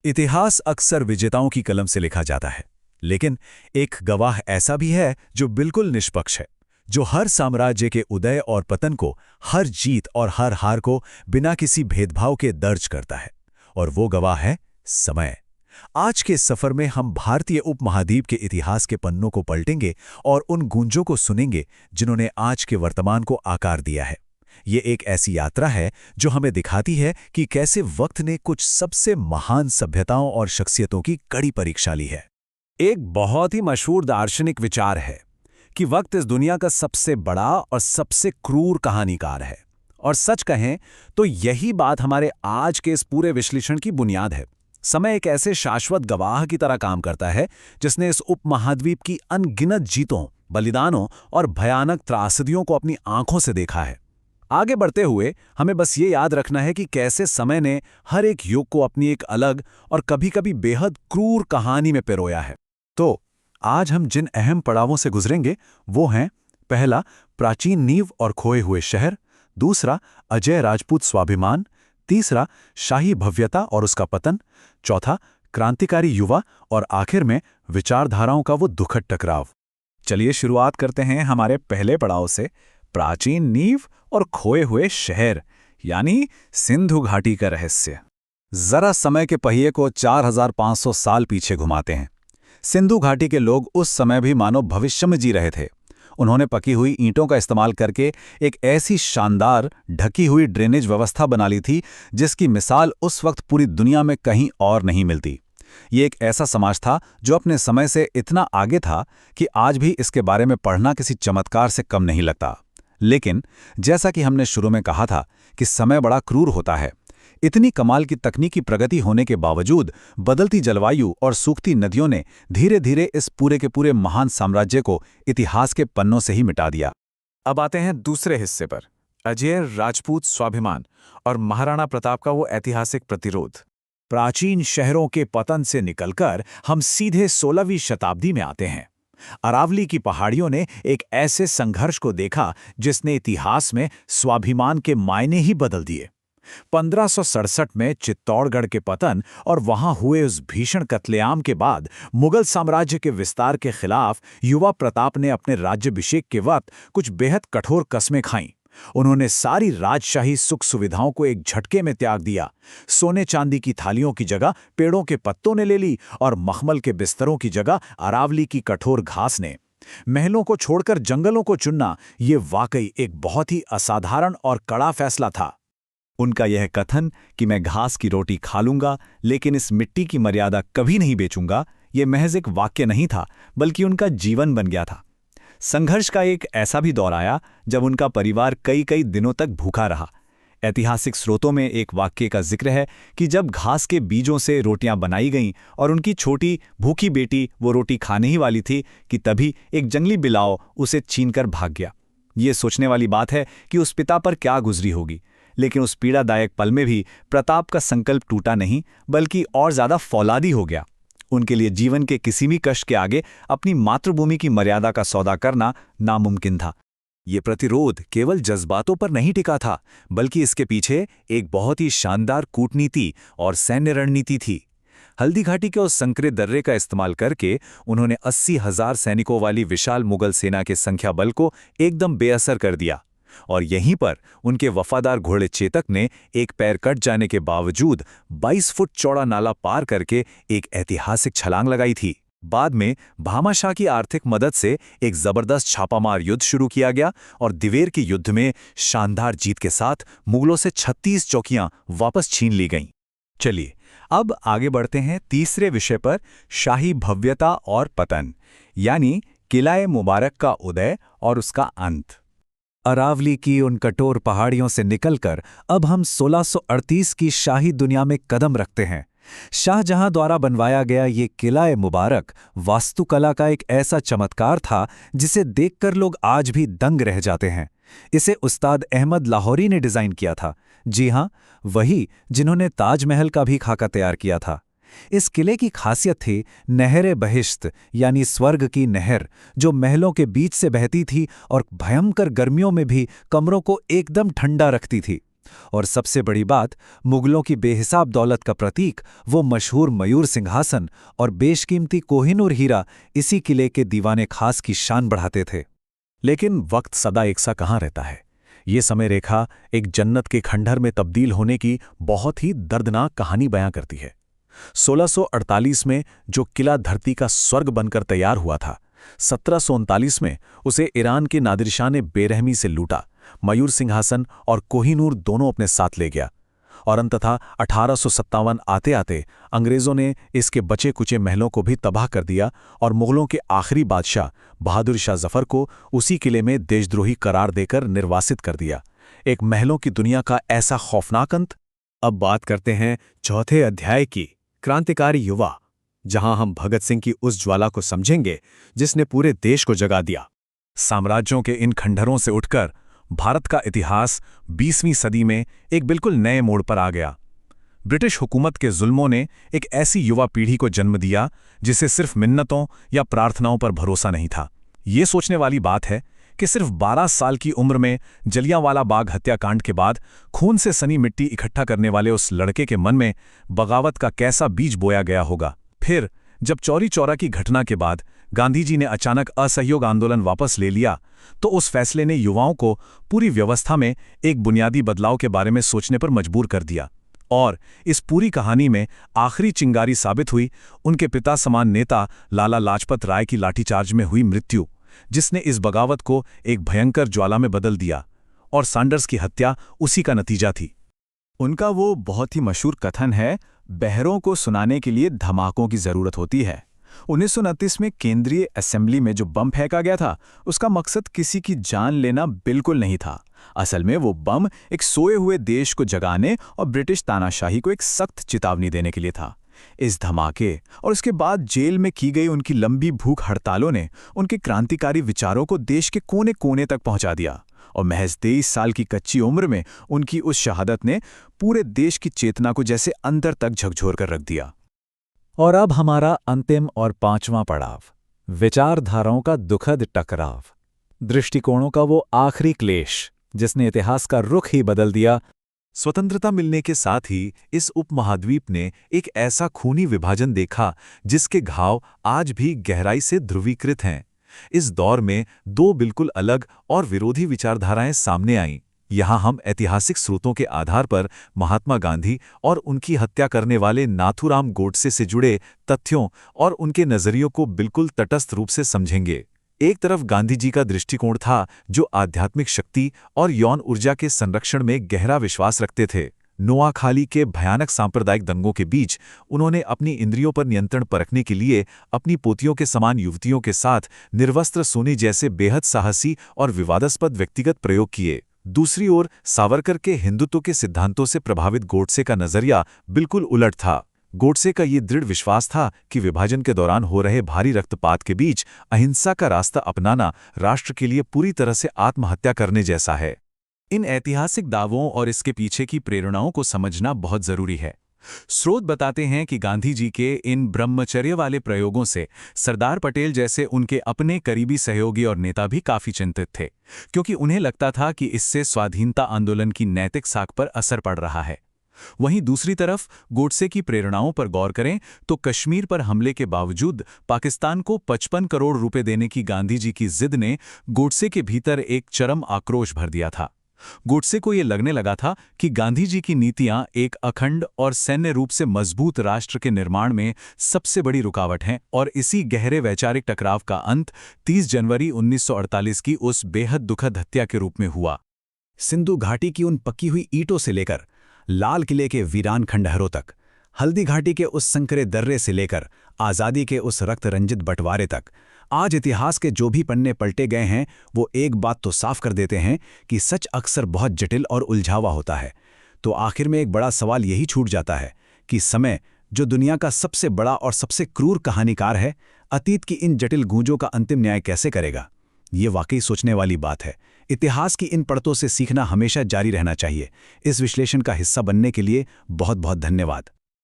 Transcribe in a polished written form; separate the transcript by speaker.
Speaker 1: इतिहास अक्सर विजेताओं की कलम से लिखा जाता है, लेकिन एक गवाह ऐसा भी है जो बिल्कुल निष्पक्ष है, जो हर साम्राज्य के उदय और पतन को, हर जीत और हर हार को बिना किसी भेदभाव के दर्ज करता है। और वो गवाह है समय। आज के सफर में हम भारतीय उपमहाद्वीप के इतिहास के पन्नों को पलटेंगे और उन गूंजों को सुनेंगे जिन्होंने आज के वर्तमान को आकार दिया है। ये एक ऐसी यात्रा है जो हमें दिखाती है कि कैसे वक्त ने कुछ सबसे महान सभ्यताओं और शख्सियतों की कड़ी परीक्षा ली है।
Speaker 2: एक बहुत ही मशहूर दार्शनिक विचार है कि वक्त इस दुनिया का सबसे बड़ा और सबसे क्रूर कहानीकार है। और सच कहें तो यही बात हमारे आज के इस पूरे विश्लेषण की बुनियाद है। समय एक ऐसे शाश्वत गवाह की तरह काम करता है जिसने इस उपमहाद्वीप की अनगिनत जीतों, बलिदानों और भयानक त्रासदियों को अपनी आंखों से देखा है। आगे बढ़ते हुए हमें बस ये याद रखना है कि कैसे समय ने हर एक युग को अपनी एक अलग और कभी-कभी बेहद क्रूर कहानी में पिरोया है।
Speaker 1: तो आज हम जिन अहम पड़ावों से गुजरेंगे वो हैं: पहला, प्राचीन नींव और खोए हुए शहर; दूसरा, अजय राजपूत स्वाभिमान; तीसरा, शाही भव्यता और उसका पतन; चौथा, क्रांतिकारी युवा; और आखिर में विचारधाराओं का वो दुखद टकराव।
Speaker 2: चलिए शुरुआत करते हैं हमारे पहले पड़ाव से, प्राचीन नींव और खोए हुए शहर, यानी सिंधु घाटी का रहस्य। जरा समय के पहिए को 4500 साल पीछे घुमाते हैं। सिंधु घाटी के लोग उस समय भी मानो भविष्य में जी रहे थे। उन्होंने पकी हुई ईंटों का इस्तेमाल करके एक ऐसी शानदार ढकी हुई ड्रेनेज व्यवस्था बना ली थी जिसकी मिसाल उस वक्त पूरी दुनिया में कहीं और नहीं मिलती। ये एक ऐसा समाज था जो अपने समय से इतना आगे था कि आज भी इसके बारे में पढ़ना किसी चमत्कार से कम नहीं लगता। लेकिन जैसा कि हमने शुरू में कहा था कि समय बड़ा क्रूर होता है। इतनी कमाल की तकनीकी प्रगति होने के बावजूद बदलती जलवायु और सूखती नदियों ने धीरे धीरे इस पूरे के पूरे महान साम्राज्य को इतिहास के पन्नों से ही मिटा दिया।
Speaker 3: अब आते हैं दूसरे हिस्से पर, अजय राजपूत स्वाभिमान और महाराणा प्रताप का वो ऐतिहासिक प्रतिरोध। प्राचीन शहरों के पतन से निकलकर हम सीधे 16वीं शताब्दी में आते हैं। अरावली की पहाड़ियों ने एक ऐसे संघर्ष को देखा जिसने इतिहास में स्वाभिमान के मायने ही बदल दिए। 1567 में चित्तौड़गढ़ के पतन और वहां हुए उस भीषण कत्लेआम के बाद मुगल साम्राज्य के विस्तार के खिलाफ युवा प्रताप ने अपने राज्याभिषेक के वक्त कुछ बेहद कठोर कस्में खाईं। उन्होंने सारी राजशाही सुख सुविधाओं को एक झटके में त्याग दिया। सोने चांदी की थालियों की जगह पेड़ों के पत्तों ने ले ली और मखमल के बिस्तरों की जगह अरावली की कठोर घास ने। महलों को छोड़कर जंगलों को चुनना ये वाकई एक बहुत ही असाधारण और कड़ा फैसला था।
Speaker 2: उनका यह कथन कि मैं घास की रोटी खा लूंगा लेकिन इस मिट्टी की मर्यादा कभी नहीं बेचूंगा, ये महज एक वाक्य नहीं था बल्कि उनका जीवन बन गया था। संघर्ष का एक ऐसा भी दौर आया जब उनका परिवार कई कई दिनों तक भूखा रहा। ऐतिहासिक स्रोतों में एक वाक्य का जिक्र है कि जब घास के बीजों से रोटियां बनाई गईं और उनकी छोटी भूखी बेटी वो रोटी खाने ही वाली थी कि तभी एक जंगली बिलाव उसे छीनकर भाग गया। ये सोचने वाली बात है कि उस पिता पर क्या गुजरी होगी। लेकिन उस पीड़ादायक पल में भी प्रताप का संकल्प टूटा नहीं बल्कि और ज्यादा फौलादी हो गया। उनके लिए जीवन के किसी भी कष्ट के आगे अपनी मातृभूमि की मर्यादा का सौदा करना नामुमकिन था। ये प्रतिरोध केवल जज्बातों पर नहीं टिका था बल्कि इसके पीछे एक बहुत ही शानदार कूटनीति और सैन्य रणनीति थी। हल्दी घाटी के उस संकरे दर्रे का इस्तेमाल करके उन्होंने 80,000 सैनिकों वाली विशाल मुगल सेना के संख्या बल को एकदम बेअसर कर दिया। और यहीं पर उनके वफादार घोड़े चेतक ने एक पैर कट जाने के बावजूद 22 फुट चौड़ा नाला पार करके एक ऐतिहासिक छलांग लगाई थी। बाद में भामाशाह की आर्थिक मदद से एक जबरदस्त छापामार युद्ध शुरू किया गया और दिवेर के युद्ध में शानदार जीत के साथ मुगलों से 36 चौकियां वापस छीन ली गईं।
Speaker 1: चलिए अब आगे बढ़ते हैं तीसरे विषय पर, शाही भव्यता और पतन, यानी किला मुबारक का उदय और उसका अंत। अरावली की उन कठोर पहाड़ियों से निकलकर अब हम 1638 की शाही दुनिया में कदम रखते हैं। शाहजहां द्वारा बनवाया गया ये किला मुबारक वास्तुकला का एक ऐसा चमत्कार था जिसे देखकर लोग आज भी दंग रह जाते हैं। इसे उस्ताद अहमद लाहौरी ने डिजाइन किया था। जी हां, वही जिन्होंने ताजमहल का भी खाका तैयार किया था। इस किले की खासियत थी नहरे बहिश्त, यानी स्वर्ग की नहर, जो महलों के बीच से बहती थी और भयंकर गर्मियों में भी कमरों को एकदम ठंडा रखती थी। और सबसे बड़ी बात, मुगलों की बेहिसाब दौलत का प्रतीक वो मशहूर मयूर सिंहासन और बेशकीमती कोहिनूर हीरा इसी किले के दीवाने खास की शान बढ़ाते थे।
Speaker 3: लेकिन वक्त सदा एक सा कहाँ रहता है। ये समय रेखा एक जन्नत के खंडहर में तब्दील होने की बहुत ही दर्दनाक कहानी बयां करती है। 1648 में जो किला धरती का स्वर्ग बनकर तैयार हुआ था, 1739 में उसे ईरान के नादिर शाह ने बेरहमी से लूटा, मयूर सिंहासन और कोहिनूर दोनों अपने साथ ले गया। और अंततः 1857 आते आते अंग्रेजों ने इसके बचे कुचे महलों को भी तबाह कर दिया और मुगलों के आखिरी बादशाह बहादुर शाह जफर को उसी किले में देशद्रोही करार देकर निर्वासित कर दिया। एक महलों की दुनिया का ऐसा खौफनाक अंत। अब बात करते हैं चौथे अध्याय की, क्रांतिकारी युवा, जहां हम भगत सिंह की उस ज्वाला को समझेंगे जिसने पूरे देश को जगा दिया। साम्राज्यों के इन खंडहरों से उठकर भारत का इतिहास 20वीं सदी में एक बिल्कुल नए मोड़ पर आ गया। ब्रिटिश हुकूमत के जुल्मों ने एक ऐसी युवा पीढ़ी को जन्म दिया जिसे सिर्फ मिन्नतों या प्रार्थनाओं पर भरोसा नहीं था। ये सोचने वाली बात है कि सिर्फ 12 साल की उम्र में जलियांवाला बाग हत्याकांड के बाद खून से सनी मिट्टी इकट्ठा करने वाले उस लड़के के मन में बगावत का कैसा बीज बोया गया होगा। फिर जब चौरी चौरा की घटना के बाद गांधी जी ने अचानक असहयोग आंदोलन वापस ले लिया, तो उस फैसले ने युवाओं को पूरी व्यवस्था में एक बुनियादी बदलाव के बारे में सोचने पर मजबूर कर दिया। और इस पूरी कहानी में आखिरी चिंगारी साबित हुई उनके पिता समान नेता लाला लाजपत राय की लाठीचार्ज में हुई मृत्यु, जिसने इस बगावत को एक भयंकर ज्वाला में बदल दिया। और सैंडर्स की हत्या उसी का नतीजा थी।
Speaker 2: उनका वो बहुत ही मशहूर कथन है, बहरों को सुनाने के लिए धमाकों की जरूरत होती है। 1929 में केंद्रीय असेंबली में जो बम फेंका गया था, उसका मकसद किसी की जान लेना बिल्कुल नहीं था। असल में वो बम एक सोए हुए देश को जगाने और ब्रिटिश तानाशाही को एक सख्त चेतावनी देने के लिए था। इस धमाके और उसके बाद जेल में की गई उनकी लंबी भूख हड़तालों ने उनके क्रांतिकारी विचारों को देश के कोने कोने तक पहुंचा दिया। और महज 23 साल की कच्ची उम्र में उनकी उस शहादत ने पूरे देश की चेतना को जैसे अंदर तक झकझोर कर रख दिया।
Speaker 1: और अब हमारा अंतिम और 5वां पड़ाव, विचारधाराओं का दुखद टकराव, दृष्टिकोणों का वो आखिरी क्लेश जिसने इतिहास का रुख ही बदल दिया।
Speaker 3: स्वतंत्रता मिलने के साथ ही इस उपमहाद्वीप ने एक ऐसा खूनी विभाजन देखा जिसके घाव आज भी गहराई से ध्रुवीकृत हैं। इस दौर में दो बिल्कुल अलग और विरोधी विचारधाराएं सामने आईं। यहाँ हम ऐतिहासिक स्रोतों के आधार पर महात्मा गांधी और उनकी हत्या करने वाले नाथूराम गोडसे से जुड़े तथ्यों और उनके नजरियों को बिल्कुल तटस्थ रूप से समझेंगे। एक तरफ गांधी जी का दृष्टिकोण था जो आध्यात्मिक शक्ति और यौन ऊर्जा के संरक्षण में गहरा विश्वास रखते थे। नोआखाली के भयानक सांप्रदायिक दंगों के बीच उन्होंने अपनी इंद्रियों पर नियंत्रण परखने के लिए अपनी पोतियों के समान युवतियों के साथ निर्वस्त्र सोने जैसे बेहद साहसी और विवादास्पद व्यक्तिगत प्रयोग किए। दूसरी ओर सावरकर के हिंदुत्व के सिद्धांतों से प्रभावित गोडसे का नजरिया बिल्कुल उलट था। गोडसे का ये दृढ़ विश्वास था कि विभाजन के दौरान हो रहे भारी रक्तपात के बीच अहिंसा का रास्ता अपनाना राष्ट्र के लिए पूरी तरह से आत्महत्या करने जैसा है। इन ऐतिहासिक दावों और इसके पीछे की प्रेरणाओं को समझना बहुत जरूरी है। स्रोत बताते हैं कि गांधी जी के इन ब्रह्मचर्य वाले प्रयोगों से सरदार पटेल जैसे उनके अपने करीबी सहयोगी और नेता भी काफी चिंतित थे, क्योंकि उन्हें लगता था कि इससे स्वाधीनता आंदोलन की नैतिक साख पर असर पड़ रहा है। वहीं दूसरी तरफ गोडसे की प्रेरणाओं पर गौर करें तो कश्मीर पर हमले के बावजूद पाकिस्तान को 55 करोड़ रुपए देने की गांधी जी की जिद ने गोडसे के भीतर एक चरम आक्रोश भर दिया था। गोडसे को यह लगने लगा था कि गांधी जी की नीतियां एक अखंड और सैन्य रूप से मजबूत राष्ट्र के निर्माण में सबसे बड़ी रुकावट हैं, और इसी गहरे वैचारिक टकराव का अंत 30 जनवरी 1948 की उस बेहद दुखद हत्या के रूप में हुआ।
Speaker 2: सिंधु घाटी की उन पकी हुई ईंटों से लेकर लाल किले के वीरान खंडहरों तक, हल्दी घाटी के उस संकरे दर्रे से लेकर आज़ादी के उस रक्त रंजित बंटवारे तक, आज इतिहास के जो भी पन्ने पलटे गए हैं वो एक बात तो साफ कर देते हैं कि सच अक्सर बहुत जटिल और उलझावा होता है। तो आखिर में एक बड़ा सवाल यही छूट जाता है कि समय, जो दुनिया का सबसे बड़ा और सबसे क्रूर कहानीकार है, अतीत की इन जटिल गूंजों का अंतिम न्याय कैसे करेगा? ये वाकई सोचने वाली बात है। इतिहास की इन पड़तों से सीखना हमेशा जारी रहना चाहिए। इस विश्लेषण का हिस्सा बनने के लिए बहुत बहुत धन्यवाद।